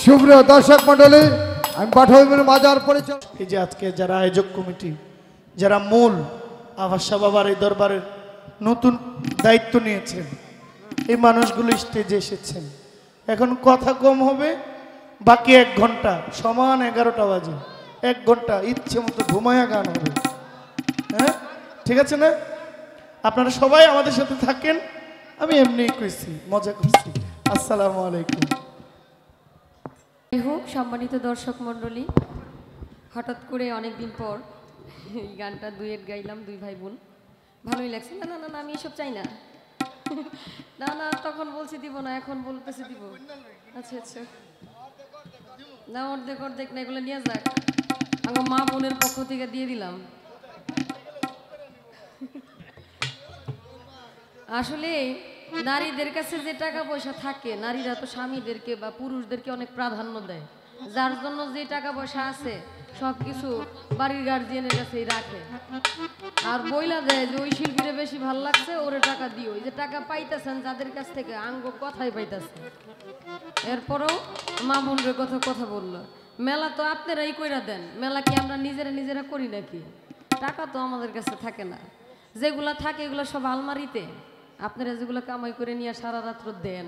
সুপ্রিয় দর্শক মণ্ডলী, আমি পাঠকের মাজার পরিচয়। এই যে আজকে যারা আয়োজক কমিটি, যারা মূল আভাসা বাবার এই দরবারের নতুন দায়িত্ব নিয়েছেন, এই মানুষগুলো স্টেজে এসেছেন। এখন কথা কম হবে, বাকি 1 ঘন্টা সমান 11টা বাজে, 1 ঘন্টা ইচ্ছে মতো ঘুমায়া গান হবে। হ্যাঁ, ঠিক আছে না? আপনারা সবাই আমাদের সাথে থাকেন। আমি এমনিই কইছি, মজা করছি। আসসালামু আলাইকুম। হোক সম্মানিত দর্শক মণ্ডলী, হঠাৎ করে অনেকদিন পর এই গানটা ডুয়েট গাইলাম, 2 ভাই বোন। ভালোই লাগছে। না না না আমি এসব চাই না। না না, তখন বলছি দিব না, এখন বলতেছি দিব। আচ্ছা আচ্ছা, না অর্ধেক অর্ধেক না, এগুলো নিয়ে যাক। আমার মা বোনের পক্ষ থেকে দিয়ে দিলাম। আসলে নারীদের কাছে যে টাকা পয়সা থাকে, নারীরা তো স্বামীদেরকে বা পুরুষদেরকে অনেক প্রাধান্য দেয়, যার জন্য যে টাকা পয়সা আছে সবকিছু বাড়ির গার্জিয়ানের কাছেই রাখে। আর বইলা দেয় যে ওই শিল্পীরা বেশি ভালো লাগছে, ওরে টাকা দিও। এই যে টাকা পাইতেছেন যাদের কাছ থেকে, আঙ্গ কথাই পাইতেছে। এরপরেও মা বোনের কথা বললো, মেলা তো আপনারাই কইরা দেন, মেলা কি আমরা নিজেরা নিজেরা করি নাকি? টাকা তো আমাদের কাছে থাকে না, যেগুলা থাকে এগুলো সব আলমারিতে। আপনারা যেগুলো কামাই করে নিয়ে সারা রাত্র দেন,